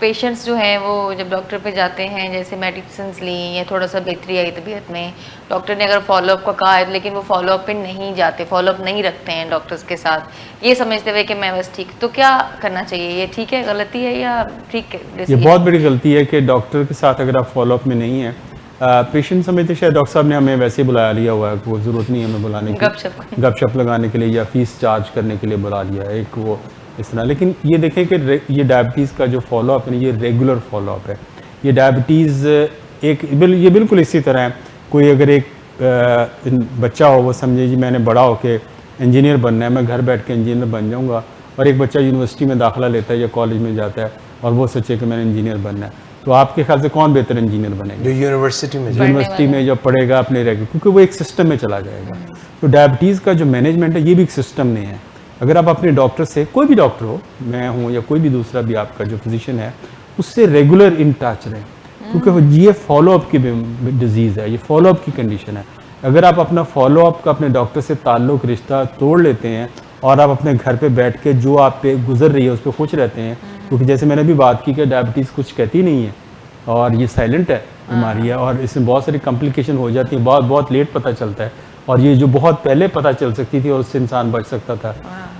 Patients जो हैं वो जब डॉक्टर पे जाते हैं, जैसे मेडिसिन ली या थोड़ा सा बेहतरी आई तबीयत में, डॉक्टर ने अगर फॉलोअप का कहा है लेकिन वो फॉलोअप पे नहीं जाते, फॉलोअप नहीं रखते हैं डॉक्टर्स के साथ, ये समझते हुए कि मैं बस ठीक, तो क्या करना चाहिए? ये ठीक है, गलती है या ठीक है? ये बहुत बड़ी गलती है कि डॉक्टर के साथ अगर आप फॉलोअप में नहीं है, पेशेंट समझते शायद डॉक्टर साहब ने हमें वैसे ही बुला लिया हुआ है, कोई ज़रूरत नहीं है हमें बुलाने की, गपशप लगाने के लिए या फीस चार्ज करने के लिए बुला लिया है एक वो इस तरह। लेकिन ये देखें कि ये डायबिटीज़ का जो फॉलोअप है ये रेगुलर फॉलोअप है। ये डायबिटीज़ ये बिल्कुल इसी तरह है, कोई अगर एक बच्चा हो, वो समझे जी मैंने बड़ा होके इंजीनियर बनना है, मैं घर बैठ के इंजीनियर बन जाऊँगा, और एक बच्चा यूनिवर्सिटी में दाखिला लेता है या कॉलेज में जाता है और वो सोचे कि मैंने इंजीनियर बनना है, तो आपके ख्याल से कौन बेहतर इंजीनियर बनेगा? जो यूनिवर्सिटी में जब पढ़ेगा अपने रेगुलर, क्योंकि वो एक सिस्टम में चला जाएगा। तो डायबिटीज़ का जो मैनेजमेंट है ये भी एक सिस्टम में है। अगर आप अपने डॉक्टर से, कोई भी डॉक्टर हो, मैं हूँ या कोई भी दूसरा भी आपका जो फिजिशियन है, उससे रेगुलर इन टच रहें, क्योंकि ये फॉलोअप की डिजीज़ है, ये फॉलोअप की कंडीशन है। अगर आप अपना फॉलोअप का अपने डॉक्टर से ताल्लुक रिश्ता तोड़ लेते हैं और आप अपने घर पे बैठ के जो आप पे गुजर रही है उस पर खुश रहते हैं, क्योंकि जैसे मैंने भी बात की कि डायबिटीज़ कुछ कहती नहीं है और ये साइलेंट है बीमारी है, और इसमें बहुत सारी कॉम्प्लिकेशन हो जाती है, बहुत लेट पता चलता है, और ये जो बहुत पहले पता चल सकती थी और उससे इंसान बच सकता था।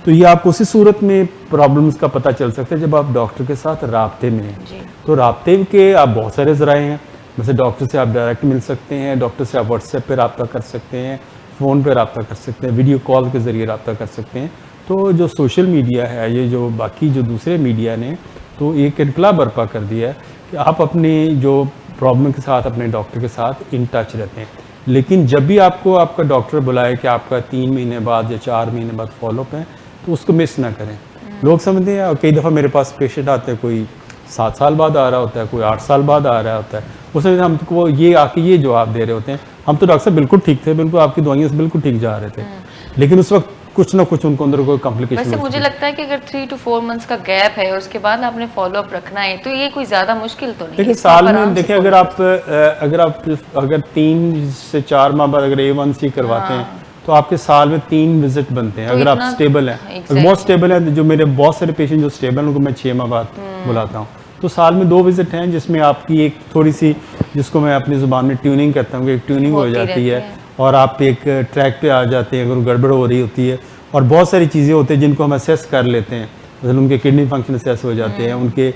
तो ये आपको उसी सूरत में प्रॉब्लम्स का पता चल सकता है जब आप डॉक्टर के साथ राब्ते में हैं। तो राब्ते के आप बहुत सारे ज़राए हैं, जैसे डॉक्टर से आप डायरेक्ट मिल सकते हैं, डॉक्टर से आप व्हाट्सएप पर रब्ता कर सकते हैं, फ़ोन पर रब्ता कर सकते हैं, वीडियो कॉल के ज़रिए रब्ता कर सकते हैं। तो जो सोशल मीडिया है, ये जो बाकी जो दूसरे मीडिया ने तो एक इनकलाब बर्पा कर दिया है कि आप अपनी जो प्रॉब्लम के साथ अपने डॉक्टर के साथ इन टच रहते हैं। लेकिन जब भी आपको आपका डॉक्टर बुलाए कि आपका 3 महीने बाद या 4 महीने बाद फॉलोअप है, तो उसको मिस ना करें। लोग समझते हैं, कई दफ़ा मेरे पास पेशेंट आते हैं, कोई 7 साल बाद आ रहा होता है, कोई 8 साल बाद आ रहा होता है, उसमें हमको ये आके ये जवाब दे रहे होते हैं, हम तो डॉक्टर साहब बिल्कुल ठीक थे, बिल्कुल आपकी दवाइयों से बिल्कुल ठीक जा रहे थे, लेकिन उस वक्त कुछ ना कुछ उनको अंदर कोई कॉम्प्लिकेशन। वैसे मुझे लगता है कि अगर 3 to 4 मंथ्स का गैप है और उसके बाद आपने फॉलोअप रखना है, तो ये कोई ज़्यादा मुश्किल तो नहीं। देखिए साल में देखिए अगर 3 से 4 माह बाद अगर A1C करवाते हैं तो आपके साल में 3 विजिट बनते हैं, अगर आप स्टेबल हैं। बहुत स्टेबल है, जो मेरे बहुत सारे पेशेंट जो स्टेबल हैं उनको मैं 6 माह बाद बुलाता हूँ, तो साल में 2 विजिट हैं, जिसमें आपकी एक थोड़ी सी, जिसको मैं अपनी ज़ुबान में ट्यूनिंग कहता हूँ, एक ट्यूनिंग हो जाती है और आप एक ट्रैक पे आ जाते हैं अगर गड़बड़ हो रही होती है। और बहुत सारी चीज़ें होती हैं जिनको हम असेस कर लेते हैं, मतलब उनके किडनी फंक्शन असेस हो जाते हैं, उनके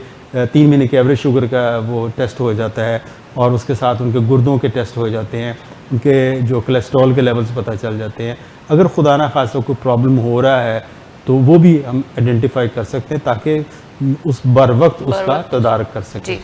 3 महीने के एवरेज शुगर का वो टेस्ट हो जाता है, और उसके साथ उनके गुर्दों के टेस्ट हो जाते हैं, उनके जो कोलेस्ट्रॉल के लेवल्स पता चल जाते हैं। अगर खुदा ना खासा कोई प्रॉब्लम हो रहा है तो वो भी हम आइडेंटिफाई कर सकते हैं, ताकि उस बर वक्त उसका तदारक कर सकें।